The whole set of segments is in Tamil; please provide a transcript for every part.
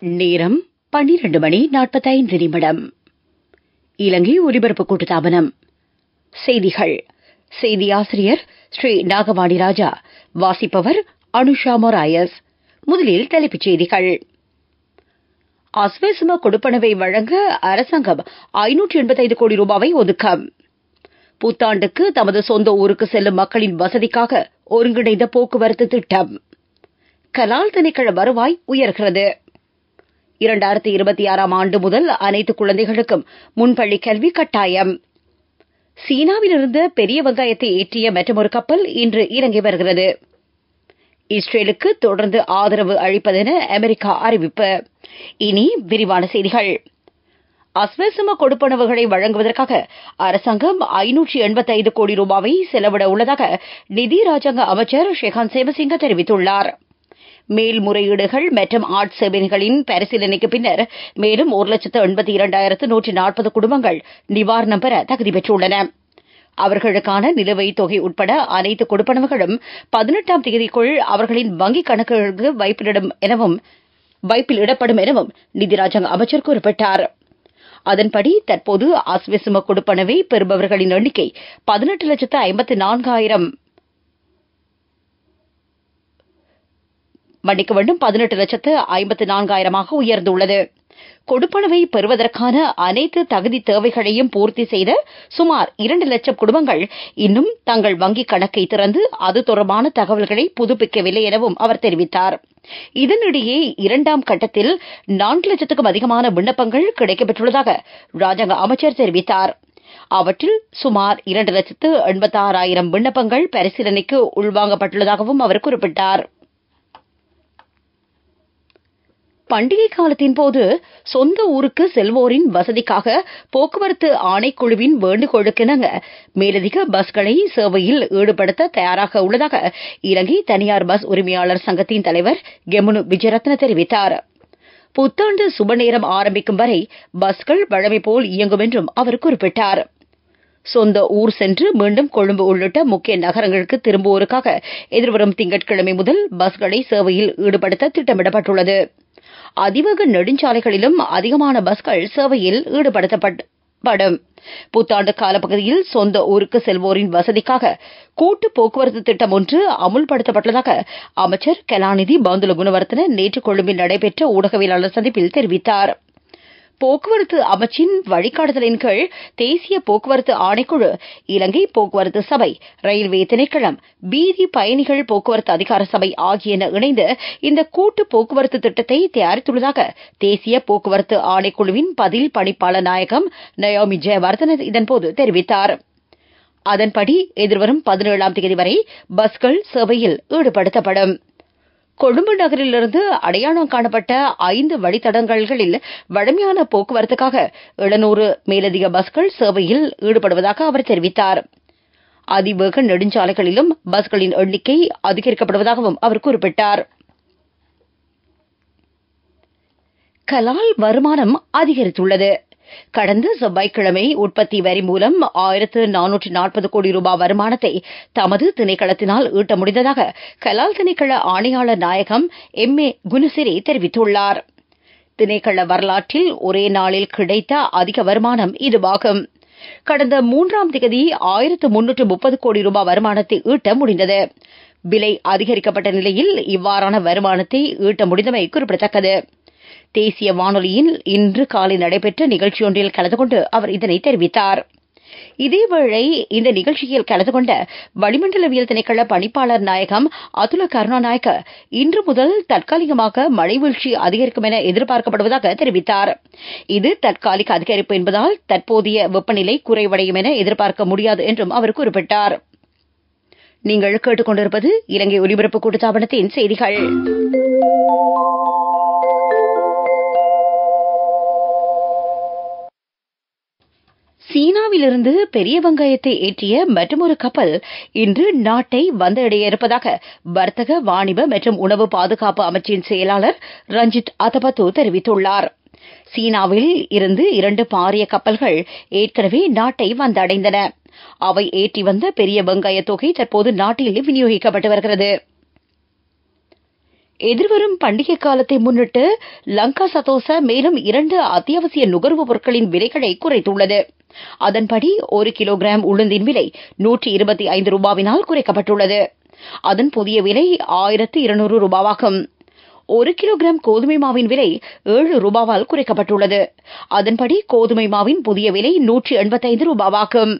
நேரம் 12:45. இலங்கை ஒலிபரப்பு கூட்டுத்தாபனம். செய்திகள். செய்தி ஆசிரியர் ஸ்ரீ நாகவாணி ராஜா. வாசிப்பவர் அனுஷா மொராயஸ். முதலில் தலைப்புச் செய்திகள். அஸ்வசும கொடுப்பனவை வழங்க அரசாங்கம் 585 கோடி ரூபாவை ஒதுக்கம். புத்தாண்டுக்கு தமது சொந்த ஊருக்கு செல்லும் மக்களின் வசதிக்காக ஒருங்கிணைந்த போக்குவரத்து திட்டம். கலால் திணைக்கள வருவாய் உயர்கிறது. 2026 ஆண்டு முதல் அனைத்து குழந்தைகளுக்கும் முன்பள்ளி கல்வி கட்டாயம். சீனாவிலிருந்து பெரிய வெங்காயத்தை ஏற்றிய மற்றொரு கப்பல் இன்று இலங்கை வருகிறது. இஸ்ரேலுக்கு தொடர்ந்து ஆதரவு அளிப்பதென அமெரிக்கா அறிவிப்பு. இனி விரிவான செய்திகள். அஸ்வசும கொடுப்பனவுகளை வழங்குவதற்காக அரசாங்கம் 585 கோடி ரூபாவை செலவிட உள்ளதாக நிதி ராஜாங்க அமைச்சர் ஷெகான் சேமசிங்க தெரிவித்துள்ளார். மேல்முறையீடுகள் மற்றும் ஆட்சேபனைகளின் பரிசீலனைக்கு பின்னர் மேலும் 1,82,140 குடும்பங்கள் நிவாரணம் பெற தகுதி பெற்றுள்ளன. அவர்களுக்கான நிலுவைத் தொகை உட்பட அனைத்து கொடுப்பனவுகளும் 18ஆம் தேதிக்குள் அவர்களின் வங்கிக் கணக்குகளுக்கு வைப்பில் இடப்படும் எனவும் நிதி ராஜாங்க அமைச்சர் குறிப்பிட்டார். அதன்படி தற்போது அஸ்வசும கொடுப்பனவை பெறுபவர்களின் எண்ணிக்கை 18,54,000 உயர்ந்துள்ளது. கொடுப்பனவை பெறுவதற்கான அனைத்து தகுதி தேவைகளையும் பூர்த்தி செய்த சுமார் 2 லட்சம் குடும்பங்கள் இன்னும் தங்கள் வங்கிக் கணக்கை திறந்து அது தொடர்பான தகவல்களை புதுப்பிக்கவில்லை எனவும் அவர் தெரிவித்தார். இதனிடையே 2ஆம் கட்டத்தில் 4 லட்சத்துக்கும் அதிகமான விண்ணப்பங்கள் கிடைக்கப்பெற்றுள்ளதாக ராஜாங்க அமைச்சர் தெரிவித்தார். அவற்றில் சுமார் 2,86,000 விண்ணப்பங்கள் பரிசீலனைக்கு உள்வாங்கப்பட்டுள்ளதாகவும் அவர் குறிப்பிட்டார். பண்டிகை காலத்தின் போது சொந்த ஊருக்கு செல்வோரின் வசதிக்காக போக்குவரத்து ஆணைக்குழுவின் வேண்டுகோளுக்கிணங்க மேலதிக பஸ்களை சேவையில் ஈடுபடுத்த தயாராக உள்ளதாக இலங்கை தனியார் பஸ் உரிமையாளர் சங்கத்தின் தலைவர் கெமுனு விஜயரத்ன தெரிவித்தார். புத்தாண்டு சுப நேரம் ஆரம்பிக்கும் வரை பஸ்கள் வழமை போல் இயங்கும் என்றும் அவர் குறிப்பிட்டார். சொந்த ஊர் சென்று மீண்டும் கொழும்பு உள்ளிட்ட முக்கிய நகரங்களுக்கு திரும்புவோருக்காக எதிர்வரும் திங்கட்கிழமை முதல் பஸ்களை சேவையில் ஈடுபடுத்த திட்டமிடப்பட்டுள்ளது. அதிவேக நெடுஞ்சாலைகளிலும் அதிகமான பஸ்கள் சேவையில் ஈடுபடுத்தப்படும். புத்தாண்டு காலப்பகுதியில் சொந்த ஊருக்கு செல்வோரின் வசதிக்காக கூட்டு போக்குவரத்து திட்டம் ஒன்று அமுல்படுத்தப்பட்டுள்ளதாக அமைச்சர் கலாநிதி பந்துல குணவர்த்தன நேற்று கொழும்பில் நடைபெற்ற ஊடகவியலாளர் சந்திப்பில் தெரிவித்தார். போக்குவரத்து அமைச்சின் வழிகாட்டுதலின் கீழ் தேசிய போக்குவரத்து ஆணைக்குழு, இலங்கை போக்குவரத்து சபை, ரயில்வே திணைக்களம், வீதி பயணிகள் போக்குவரத்து அதிகார சபை ஆகியன இணைந்து இந்த கூட்டு போக்குவரத்து திட்டத்தை தயாரித்துள்ளதாக தேசிய போக்குவரத்து ஆணைக்குழுவின் பதில் பணிப்பாளர் நாயகம் நயோமி ஜெயவர்தன இதன்போது தெரிவித்தார். அதன்படி எதிர்வரும் 17ஆம் தேதி வரை பஸ்கள் சேவையில் ஈடுபடுத்தப்படும். கொழும்பு நகரிலிருந்து அடையாளம் காணப்பட்ட 5 வழித்தடங்களில் வழமையான போக்குவரத்துக்காக 700 மேலதிக பஸ்கள் சேவையில் ஈடுபடுவதாக அவர் தெரிவித்தார். அதிவேக நெடுஞ்சாலைகளிலும் பஸ்களின் எண்ணிக்கை அதிகரிக்கப்படுவதாகவும் அவர் குறிப்பிட்டார். கலால் வருமானம் அதிகரித்துள்ளது. கடந்த செவ்வாய்க்கிழமை உற்பத்தி வரி மூலம் 1,440 கோடி ரூபாய் வருமானத்தை தமது திணைக்களத்தினால் ஈட்ட முடிந்ததாக கலால் திணைக்கள ஆணையாளர் நாயகம் M.A. குணசிரி தெரிவித்துள்ளார். திணைக்கள வரலாற்றில் ஒரே நாளில் கிடைத்த அதிக வருமானம் இதுவாகும். கடந்த 3ஆம் தேதி 1,330 கோடி ரூபாய் வருமானத்தை ஈட்ட முடிந்தது. விலை அதிகரிக்கப்பட்ட நிலையில் இவ்வாறான வருமானத்தை ஈட்ட முடிந்தமை குறிப்பிடத்தக்கது. தேசிய வானொலியில் இன்று காலை நடைபெற்ற நிகழ்ச்சியொன்றில் கலந்து கொண்டு அவர் இதனை தெரிவித்தார். இதேவேளை இந்த நிகழ்ச்சியில் கலந்து கொண்ட வளிமண்டலவியல் திணைக்கள பணிப்பாளர் நாயகம் அதுல கருணாநாயக்க இன்று முதல் தற்காலிகமாக மழை வீழ்ச்சி அதிகரிக்கும் என எதிர்பார்க்கப்படுவதாக தெரிவித்தார். இது தற்காலிக அதிகரிப்பு என்பதால் தற்போதைய வெப்பநிலை குறைவடையும் என எதிர்பார்க்க முடியாது என்றும் அவர் குறிப்பிட்டார். நீங்கள் கேட்டுக்கொண்டிருப்பது இலங்கை ஒலிபரப்பு கூட்டுத்தாபனத்தின் செய்திகள். சீனாவிலிருந்து பெரிய வெங்காயத்தை ஏற்றிய மற்றொரு கப்பல் இன்று நாட்டை வந்தடைய இருப்பதாக வர்த்தக, வாணிப மற்றும் உணவு பாதுகாப்பு அமைச்சின் செயலாளர் ரஞ்சித் அதபத்து தெரிவித்துள்ளார். சீனாவில் இருந்து 2 பாரிய கப்பல்கள் ஏற்கனவே நாட்டை வந்தடைந்தன. அவை ஏற்றி வந்த பெரிய வெங்காய தொகை தற்போது நாட்டில் விநியோகிக்கப்பட்டு வருகிறது. எதிர்வரும் பண்டிகை காலத்தை முன்னிட்டு லங்கா சதோச மேலும் 2 அத்தியாவசிய நுகர்வு பொருட்களின் விலைகளை குறைத்துள்ளது. அதன்படி 1 கிலோகிராம் உளுந்தின் விலை 125 ரூபாவினால் குறைக்கப்பட்டுள்ளது. அதன் புதிய விலை 1200 ரூபாவாகும். 1 கிலோகிராம் கோதுமை மாவின் விலை 7 ரூபாவால் குறைக்கப்பட்டுள்ளது. அதன்படி கோதுமை மாவின் புதிய விலை 185 ரூபாவாகும்.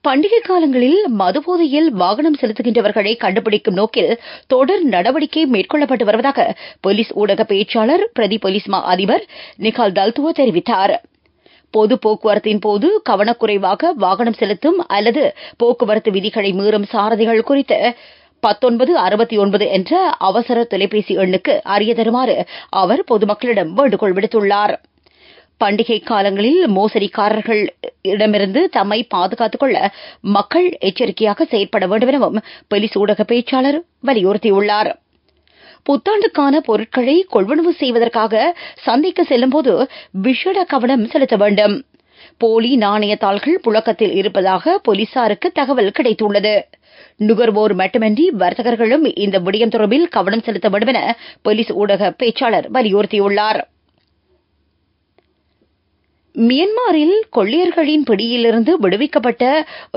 பண்டிகை காலங்களில் மதுபோதையில் வாகனம் செலுத்துகின்றவர்களை கண்டுபிடிக்கும் நோக்கில் தொடர் நடவடிக்கை மேற்கொள்ளப்பட்டு வருவதாக போலீஸ் ஊடக பேச்சாளர் பிரதி போலீஸ் மா அதிபர் நிகால் தல்துவ தெரிவித்தார். பொது போக்குவரத்தின் போது கவனக்குறைவாக வாகனம் செலுத்தும் அல்லது போக்குவரத்து விதிகளை மீறும் சாரதிகள் குறித்து 1969 என்ற அவசர தொலைபேசி எண்ணுக்கு அறிய தருமாறு அவர் பொதுமக்களிடம் வேண்டுகோள் விடுத்துள்ளார். பண்டிகை காலங்களில் மோசடிக்காரர்களிடமிருந்து தம்மை பாதுகாத்துக் கொள்ள மக்கள் எச்சரிக்கையாக செயற்பட வேண்டும் எனவும் போலீஸ் ஊடக பேச்சாளர் வலியுறுத்தியுள்ளார். புத்தாண்டுக்கான பொருட்களை கொள்வனவு செய்வதற்காக சந்தைக்கு செல்லும்போது விசேட கவனம் செலுத்த வேண்டும். போலி நாணயத்தாள்கள் புழக்கத்தில் இருப்பதாக போலீசாருக்கு தகவல் கிடைத்துள்ளது. நுகர்வோர் மட்டுமின்றி வர்த்தகர்களும் இந்த விடயம் தொடர்பில் கவனம் செலுத்த வேண்டும் என போலீஸ் ஊடக பேச்சாளர் வலியுறுத்தியுள்ளார். மியன்மாரில் கொள்ளையர்களின் பிடியிலிருந்து விடுவிக்கப்பட்ட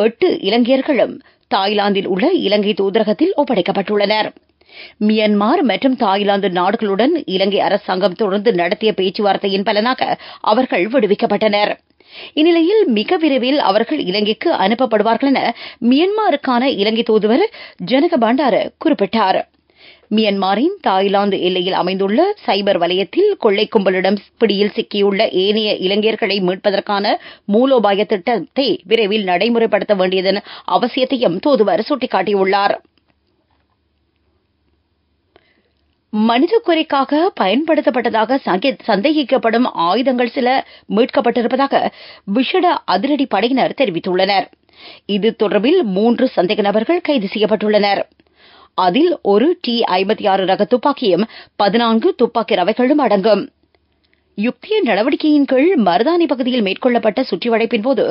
8 இலங்கையர்களும் தாய்லாந்தில் உள்ள இலங்கை தூதரகத்தில் ஒப்படைக்கப்பட்டுள்ளனர். மியன்மார் மற்றும் தாய்லாந்து நாடுகளுடன் இலங்கை அரசாங்கம் தொடர்ந்து நடத்திய பேச்சுவார்த்தையின் பலனாக அவர்கள் விடுவிக்கப்பட்டனர். இந்நிலையில் மிக விரைவில் அவர்கள் இலங்கைக்கு அனுப்பப்படுவார்கள் என மியன்மாருக்கான இலங்கை தூதுவர் ஜனக பண்டார குறிப்பிட்டார். மியன்மாரின் தாய்லாந்து எல்லையில் அமைந்துள்ள சைபர் வலயத்தில் கொள்ளை கும்பலிடம் பிடியில் சிக்கியுள்ள ஏனைய இலங்கையர்களை மீட்பதற்கான மூலோபாய திட்டத்தை விரைவில் நடைமுறைப்படுத்த வேண்டியதன் அவசியத்தையும் தூதுவர் சுட்டிக்காட்டியுள்ளார். மனித குறைக்காக பயன்படுத்தப்பட்டதாக சந்தேகிக்கப்படும் ஆயுதங்கள் சில மீட்கப்பட்டிருப்பதாக விசேட அதிரடி படையினர் தெரிவித்துள்ளனர். இது தொடர்பில் 3 சந்தேக நபர்கள் கைது செய்யப்பட்டுள்ளனர். அதில் ஒரு T-56 ரக துப்பாக்கியும் 14 துப்பாக்கி ரவைகளும் அடங்கும். யுக்திய நடவடிக்கையின் கீழ் மருதானி பகுதியில் மேற்கொள்ளப்பட்ட சுற்றிவளைப்பின் போது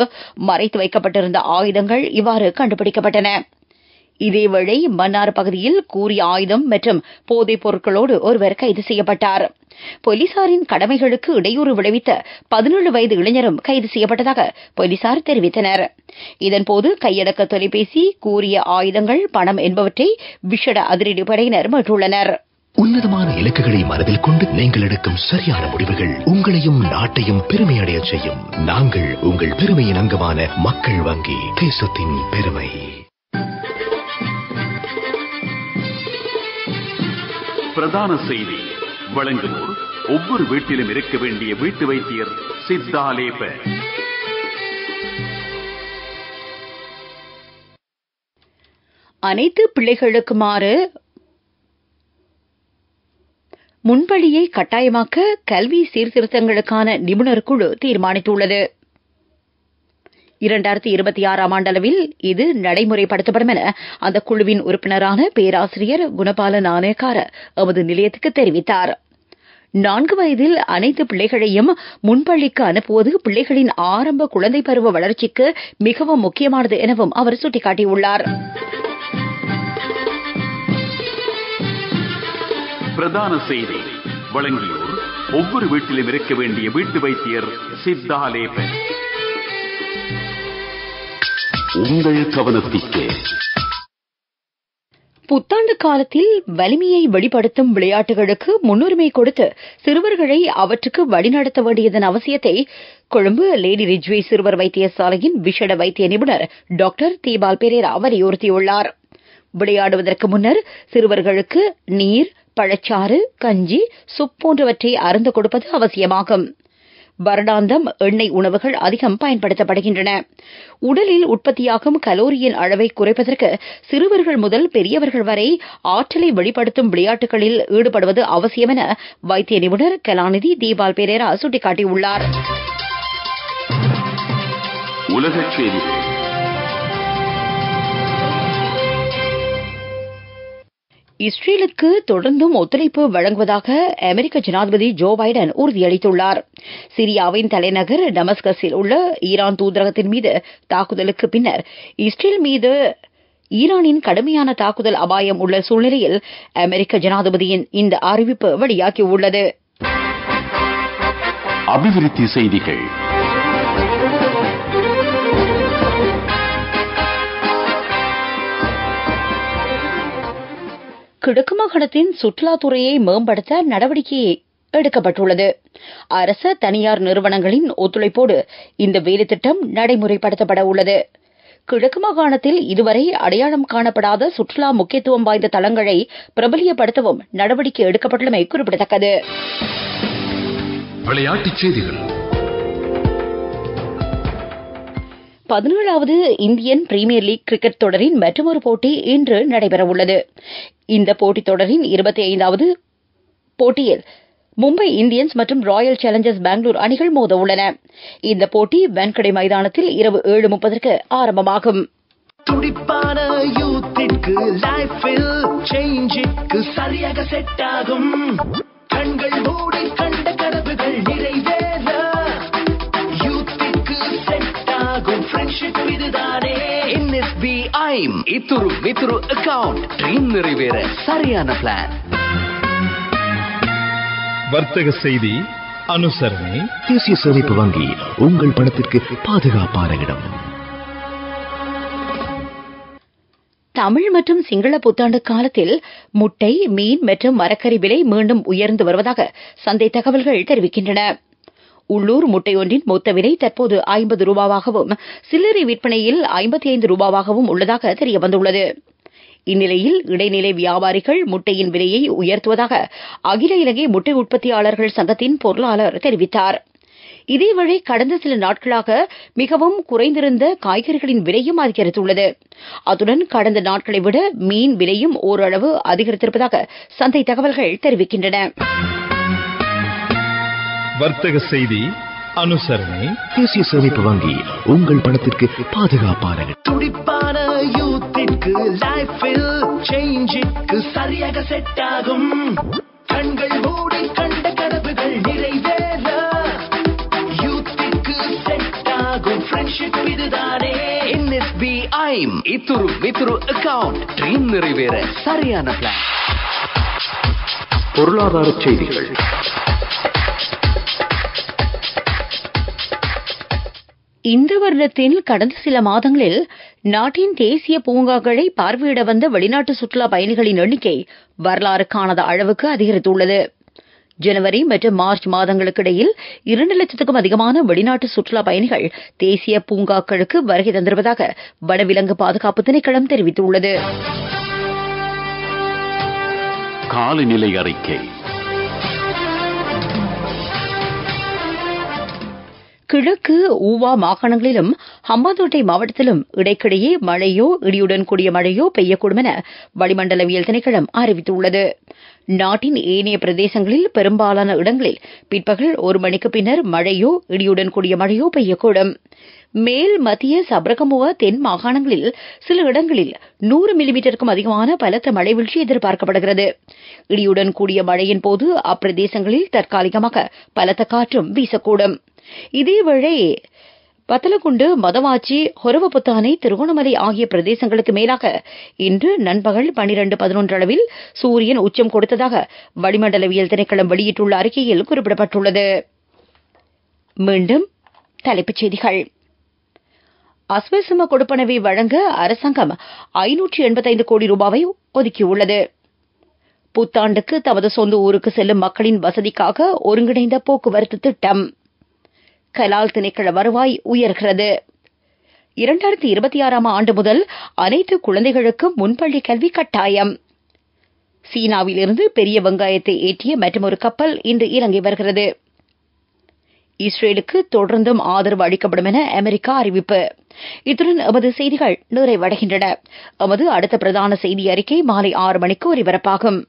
மறைத்து வைக்கப்பட்டிருந்த ஆயுதங்கள் இவ்வாறு கண்டுபிடிக்கப்பட்டன. இதேவேளை மன்னார் பகுதியில் கூறிய ஆயுதம் மற்றும் போதைப் பொருட்களோடு ஒருவர் கைது செய்யப்பட்டார். போலீசாரின் கடமைகளுக்கு இடையூறு விளைவித்த 17 வயது இளைஞரும் கைது செய்யப்பட்டதாக போலீசார் தெரிவித்தனர். இதன்போது கையடக்க தொலைபேசி, கூறிய ஆயுதங்கள், பணம் என்பவற்றை விசேட அதிரடி படையினர் மீட்டுள்ளனர். உன்னதமான இலக்குகளை மனதில் கொண்டு நீங்கள் எடுக்கும் சரியான முடிவுகள் உங்களையும் நாட்டையும் பெருமையடைய செய்யும். நாங்கள் உங்கள் பெருமையின் அங்கமான மக்கள் வங்கி, தேசத்தின் பெருமை. பிரதான செய்தி வழங்குவோர் ஒவ்வொரு வீட்டிலும் இருக்க வேண்டிய வீட்டு வைத்தியர் சித்தாலேப. அனைத்து பிள்ளைகளுக்குமாறு முன்பள்ளியை கட்டாயமாக்க கல்வி சீர்திருத்தங்களுக்கான நிபுணர் குழு தீர்மானித்துள்ளது. 2026ஆம் ஆண்டளவில் இது நடைமுறைப்படுத்தப்படும் என அந்த குழுவின் உறுப்பினரான பேராசிரியர் குணபால நாணயக்கார எமது நிலையத்துக்கு தெரிவித்தார். 4 வயதில் அனைத்து பிள்ளைகளையும் முன்பள்ளிக்கு அனுப்புவது பிள்ளைகளின் ஆரம்ப குழந்தை பருவ வளர்ச்சிக்கு மிகவும் முக்கியமானது எனவும் அவர் சுட்டிக்காட்டியுள்ளார். பிரதான செய்தி வழங்கியோர் ஒவ்வொரு வீட்டிலும் இருக்க வேண்டிய வீட்டு வைத்தியர் சித்தாலேப. உங்கள் கவனத்திற்கு புத்தாண்டு காலத்தில் வலிமையை வெளிப்படுத்தும் விளையாட்டுகளுக்கு முன்னுரிமை கொடுத்து சிறுவர்களை அவற்றுக்கு வழிநடத்த வேண்டியதன் அவசியத்தை கொழும்பு லேடி ரிஜ்வே சிறுவர் வைத்தியசாலையின் விசேட வைத்திய நிபுணர் டாக்டர் தீபால் பெரேரா வலியுறுத்தியுள்ளார். விளையாடுவதற்கு முன்னர் சிறுவர்களுக்கு நீர், பழச்சாறு, கஞ்சி, சூப் போன்றவற்றை அருந்த கொடுப்பது அவசியமாகும். வருடாந்தம் எண்ணெய் உணவுகள் அதிகம் பயன்படுத்தப்படுகின்றன. உடலில் உற்பத்தியாகும் கலோரியின் அளவை குறைப்பதற்கு சிறுவர்கள் முதல் பெரியவர்கள் வரை ஆற்றலை வெளிப்படுத்தும் விளையாட்டுகளில் ஈடுபடுவது அவசியம் என வைத்திய நிபுணர் கலாநிதி தீபால் பெரேரா சுட்டிக்காட்டியுள்ளார். உலகச் செய்திகள். இஸ்ரேலுக்கு தொடர்ந்தும் ஒத்துழைப்பு வழங்குவதாக அமெரிக்க ஜனாதிபதி ஜோ பைடன் உறுதியளித்துள்ளார். சிரியாவின் தலைநகர் டமஸ்கஸில் உள்ள ஈரான் தூதரகத்தின் மீது தாக்குதலுக்கு பின்னர் இஸ்ரேல் மீது ஈரானின் கடுமையான தாக்குதல் அபாயம் உள்ள சூழ்நிலையில் அமெரிக்க ஜனாதிபதியின் இந்த அறிவிப்பு வெளியாகியுள்ளது. அபிவிருத்தி செய்திகள். கிழக்கு மாகாணத்தின் சுற்றுலாத்துறையை மேம்படுத்த நடவடிக்கை எடுக்கப்பட்டுள்ளது. அரச தனியார் நிறுவனங்களின் ஒத்துழைப்போடு இந்த வேலைத்திட்டம் நடைமுறைப்படுத்தப்பட உள்ளது. கிழக்கு மாகாணத்தில் இதுவரை அடையாளம் காணப்படாத சுற்றுலா முக்கியத்துவம் வாய்ந்த தளங்களை பிரபலியப்படுத்தவும் நடவடிக்கை எடுக்கப்பட்டுள்ளமை குறிப்பிடத்தக்கது. விளையாட்டுச் செய்திகள். 17வது இந்தியன் பிரீமியர் லீக் கிரிக்கெட் தொடரின் மற்றொரு போட்டி இன்று நடைபெறவுள்ளது. இந்த போட்டித் தொடரின் 25வது போட்டியில் மும்பை இந்தியன்ஸ் மற்றும் ராயல் சேலஞ்சர்ஸ் பெங்களூர் அணிகள் மோத உள்ளன. இந்த போட்டி வான்கடே மைதானத்தில் இரவு 7:30 ஆரம்பமாகும். துடிப்பான யூத்திற்கு லைஃபில் சேஞ்சுக்கு சரியாக செட் ஆகும். கண்கள் மூடி கண்ட கனவுகள் நிறைவேற யூத்திற்கு செட் ஆகும் ஃப்ரெண்ட்ஷிப் இதுதானே. NSBI இத்துரு மித்துரு அக்கவுண்ட் ட்ரீம் நிறைவேற சரியான பிளான். வர்த்தக செய்தி அனுசரணை. தேசிய சேமிப்பு வங்கி உங்கள் பணத்திற்கு பாதுகாப்பான இடம். தமிழ் மற்றும் சிங்கள புத்தாண்டு காலத்தில் முட்டை, மீன் மற்றும் மரக்கறி விலை மீண்டும் உயர்ந்து வருவதாக சந்தை தகவல்கள் தெரிவிக்கின்றன. உள்ளூர் முட்டை ஒன்றின் மொத்த விலை தற்போது 50 ரூபாவாகவும் சில்லறை விற்பனையில் 55 ரூபாவாகவும் உள்ளதாக தெரியவந்துள்ளது. இந்நிலையில் இடைநிலை வியாபாரிகள் முட்டையின் விலையை உயர்த்துவதாக அகில இலங்கை முட்டை உற்பத்தியாளர்கள் சங்கத்தின் பொருளாளர் தெரிவித்தார். இதேவேளை கடந்த சில நாட்களாக மிகவும் குறைந்திருந்த காய்கறிகளின் விலையும் அதிகரித்துள்ளது. அத்துடன் கடந்த நாட்களை விட மீன் விலையும் ஓரளவு அதிகரித்திருப்பதாக சந்தை தகவல்கள் தெரிவிக்கின்றன. வர்த்தக செய்தி அனுசரணை. தேசிய சேமிப்பு வங்கி உங்கள் பணத்திற்கு பாதுகாப்பான இடம். துடிப்பான யூத்திற்கு லைஃபில் சேஞ்சுக்கு சரியாக செட் ஆகும். கண்கள் மூடி கண்ட கனவுகள் நிறைவேற யூத்திற்கு செட் ஆகும் ஃப்ரெண்ட்ஷிப் இதுதானே. NSBI இத்துரு மித்துரு அக்கவுண்ட் ட்ரீம் நிறைவேற சரியான பிளான். பொருளாதார செய்திகள். இந்த வருடத்தில் கடந்த சில மாதங்களில் நாட்டின் தேசிய பூங்காக்களை பார்வையிட வந்த வெளிநாட்டு சுற்றுலா பயணிகளின் எண்ணிக்கை வரலாறு காணாத அளவுக்கு அதிகரித்துள்ளது. ஜனவரி மற்றும் மார்ச் மாதங்களுக்கு இடையில் 2 லட்சத்துக்கும் அதிகமான வெளிநாட்டு சுற்றுலா பயணிகள் தேசிய பூங்காக்களுக்கு வருகை தந்திருப்பதாக வனவிலங்கு பாதுகாப்பு திணைக்களம் தெரிவித்துள்ளது. காலநிலை அறிக்கை. கிழக்கு ஊவா மாகாணங்களிலும் ஹம்பாந்தோட்டை மாவட்டத்திலும் இடைக்கிடையே மழையோ இடியுடன் கூடிய மழையோ பெய்யக்கூடும் என வளிமண்டலவியல் திணைக்களம் அறிவித்துள்ளது. நாட்டின் ஏனைய பிரதேசங்களில் பெரும்பாலான இடங்களில் பிற்பகல் 1 மணிக்கு பின்னர் மழையோ இடியுடன் கூடிய மழையோ பெய்யக்கூடும். மேல் மத்திய சப்ரகமுவா தென் மாகாணங்களில் சில இடங்களில் 100 மில்லிமீட்டருக்கும் அதிகமான பலத்த மழை வீழ்ச்சி எதிர்பார்க்கப்படுகிறது. இடியுடன் கூடிய மழையின் போது அப்பிரதேசங்களில் தற்காலிகமாக பலத்த காற்றும் வீசக்கூடும். இதேவேளை பத்தலகுண்டு, மதவாச்சி, ஹொரவபுத்தானை, திருகோணமலை ஆகிய பிரதேசங்களுக்கு மேலாக இன்று நண்பகல் 12:11 அளவில் சூரியன் உச்சம் கொடுத்ததாக வளிமண்டலவியல் திணைக்களம் வெளியிட்டுள்ள அறிக்கையில் குறிப்பிடப்பட்டுள்ளது. மீண்டும் தலைப்புச் செய்திகள். அஸ்வசம கொடுப்பனவை வழங்க அரசாங்கம் 585 கோடி ரூபாவை ஒதுக்கியுள்ளது. புத்தாண்டுக்கு தமது சொந்த ஊருக்கு செல்லும் மக்களின் வசதிக்காக ஒருங்கிணைந்த போக்குவரத்து திட்டம். கலால் திணைக்கள வருவாய் உயர்கிறது. 2026ஆம் ஆண்டு முதல் அனைத்து குழந்தைகளுக்கும் முன்பள்ளி கல்வி கட்டாயம். சீனாவிலிருந்து பெரிய வெங்காயத்தை ஏற்றிய மற்றொரு கப்பல் இன்று இலங்கை வருகிறது. இஸ்ரேலுக்கு தொடர்ந்தும் ஆதரவு அளிக்கப்படும் என அமெரிக்கா அறிவிப்பு. இத்துடன் எமது செய்திகள் நிறைவடைகின்றன. எமது அடுத்த பிரதான செய்தி அறிக்கை மாலை 6 மணிக்கு ஒலிபரப்பாகும்.